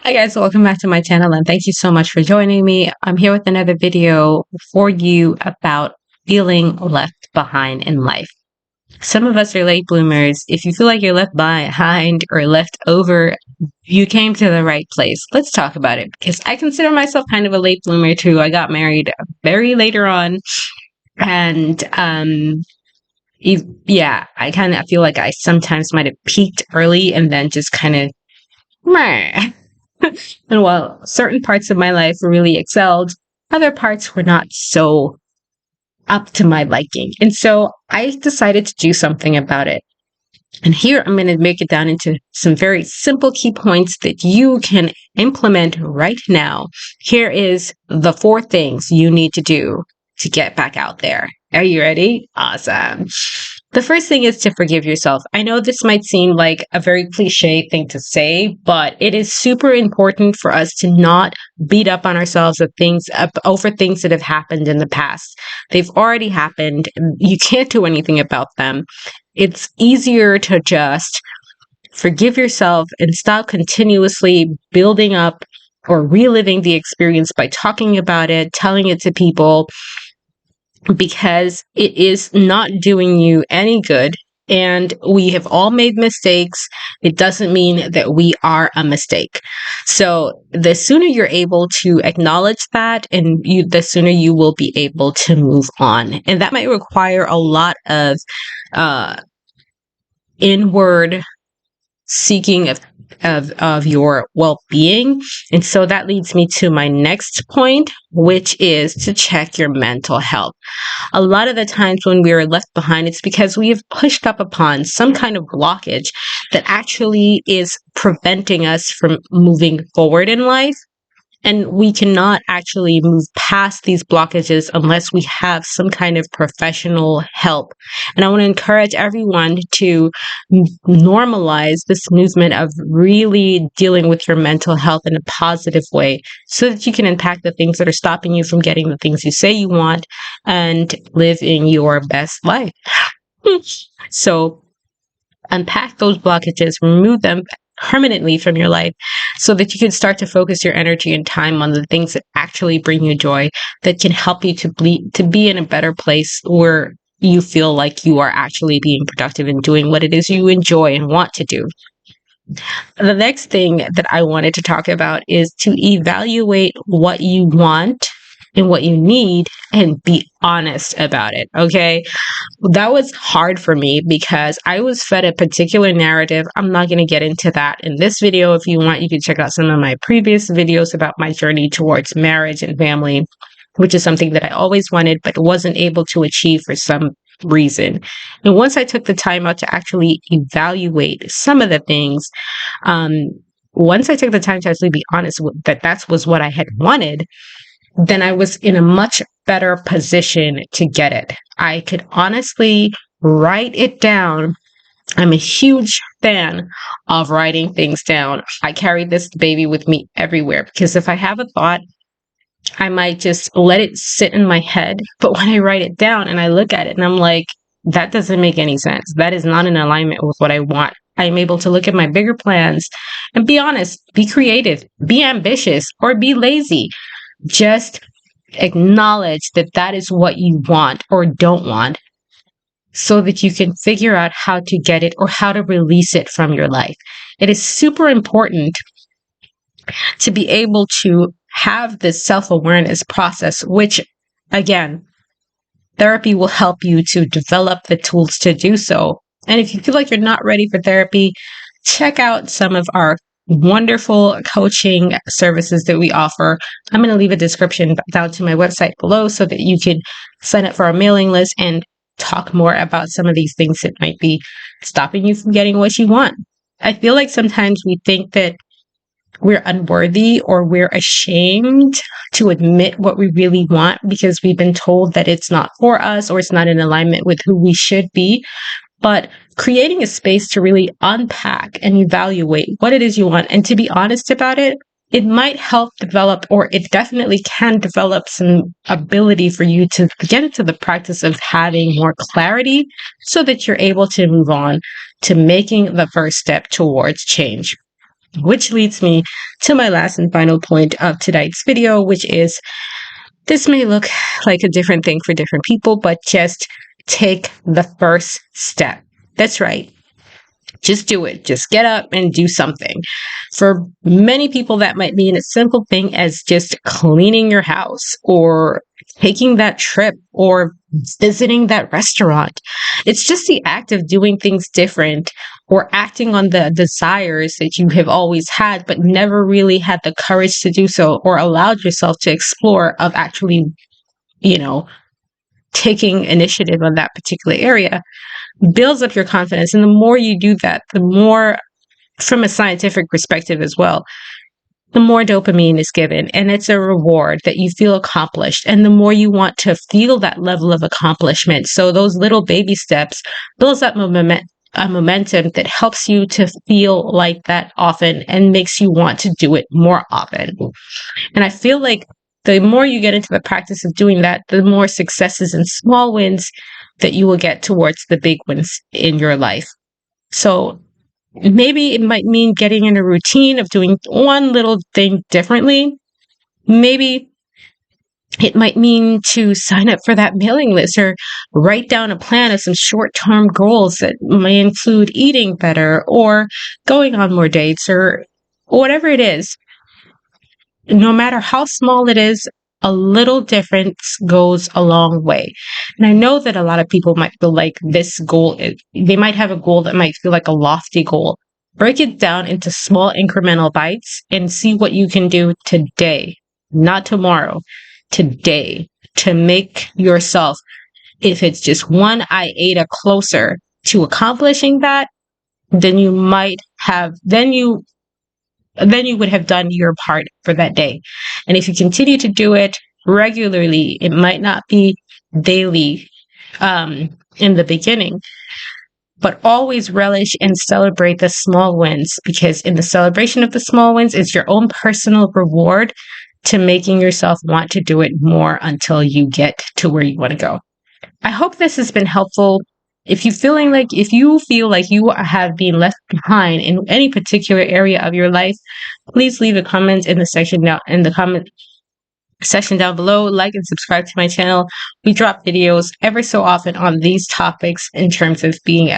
Hi guys, welcome back to my channel and thank you so much for joining me. I'm here with another video for you about feeling left behind in life. Some of us are late bloomers. If you feel like you're left behind or left over, you came to the right place. Let's talk about it because I consider myself kind of a late bloomer too. I got married very later on and I kind of feel like I sometimes might have peaked early and then just kind of meh. And while certain parts of my life really excelled, other parts were not so up to my liking. And so I decided to do something about it. And here I'm going to make it down into some very simple key points that you can implement right now. Here is the 4 things you need to do to get back out there. Are you ready? Awesome. The first thing is to forgive yourself. I know this might seem like a very cliche thing to say, but it is super important for us to not beat up on ourselves over things that have happened in the past. They've already happened. You can't do anything about them. It's easier to just forgive yourself and stop continuously building up or reliving the experience by talking about it, telling it to people, because it is not doing you any good. And we have all made mistakes. It doesn't mean that we are a mistake. So the sooner you're able to acknowledge that, the sooner you will be able to move on. And that might require a lot of inward seeking of your well-being. And so that leads me to my next point, which is to check your mental health. A lot of the times when we are left behind, it's because we have pushed up upon some kind of blockage that actually is preventing us from moving forward in life. And we cannot actually move past these blockages unless we have some kind of professional help. And I want to encourage everyone to normalize this movement of really dealing with your mental health in a positive way so that you can impact the things that are stopping you from getting the things you say you want and living your best life. So unpack those blockages, remove them permanently from your life so that you can start to focus your energy and time on the things that actually bring you joy, that can help you to be in a better place where you feel like you are actually being productive and doing what it is you enjoy and want to do. The next thing that I wanted to talk about is to evaluate what you want and what you need and be honest about it. Okay. That was hard for me because I was fed a particular narrative. I'm not going to get into that in this video. If you want, you can check out some of my previous videos about my journey towards marriage and family, which is something that I always wanted, but wasn't able to achieve for some reason. And once I took the time out to actually evaluate some of the things, once I took the time to actually be honest that was what I had wanted, then I was in a much better position to get it. I could honestly write it down. I'm a huge fan of writing things down. I carry this baby with me everywhere because if I have a thought, I might just let it sit in my head. But when I write it down and I look at it and I'm like, that doesn't make any sense. That is not in alignment with what I want. I'm able to look at my bigger plans and be honest, be creative, be ambitious, or be lazy. Just acknowledge that is what you want or don't want so that you can figure out how to get it or how to release it from your life. It is super important to be able to have this self-awareness process, which, again, therapy will help you to develop the tools to do so. And if you feel like you're not ready for therapy, check out some of our wonderful coaching services that we offer. I'm going to leave a description down to my website below so that you can sign up for our mailing list and talk more about some of these things that might be stopping you from getting what you want. I feel like sometimes we think that we're unworthy or we're ashamed to admit what we really want because we've been told that it's not for us or it's not in alignment with who we should be. But creating a space to really unpack and evaluate what it is you want and to be honest about it, it might help develop, or it definitely can develop some ability for you to get into the practice of having more clarity so that you're able to move on to making the first step towards change. Which leads me to my last and final point of tonight's video, which is this may look like a different thing for different people, but just take the first step. That's right. Just do it. Just get up and do something. For many people, that might mean a simple thing as just cleaning your house or taking that trip or visiting that restaurant. It's just the act of doing things different or acting on the desires that you have always had, but never really had the courage to do so or allowed yourself to explore of actually, you know, taking initiative on that particular area builds up your confidence. And the more you do that, the more, from a scientific perspective as well, the more dopamine is given. And it's a reward that you feel accomplished. And the more you want to feel that level of accomplishment. So those little baby steps builds up a momentum that helps you to feel like that often and makes you want to do it more often. And I feel like the more you get into the practice of doing that, the more successes and small wins that you will get towards the big wins in your life. So maybe it might mean getting in a routine of doing one little thing differently. Maybe it might mean to sign up for that mailing list or write down a plan of some short-term goals that may include eating better or going on more dates or whatever it is. No matter how small it is, a little difference goes a long way. And I know that a lot of people might feel like this goal, they might have a goal that might feel like a lofty goal. Break it down into small incremental bites and see what you can do today, not tomorrow, today, to make yourself, if it's just one iota closer to accomplishing that, then you might have, then you would have done your part for that day. And if you continue to do it regularly, it might not be daily in the beginning, but always relish and celebrate the small wins, because in the celebration of the small wins, it's your own personal reward to making yourself want to do it more until you get to where you want to go. I hope this has been helpful. If you feel like you have been left behind in any particular area of your life, please leave a comment in the comment section down below. Like and subscribe to my channel. We drop videos ever so often on these topics in terms of being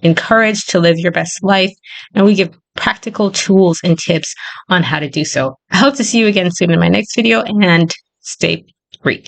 encouraged to live your best life, and we give practical tools and tips on how to do so. I hope to see you again soon in my next video, and stay free.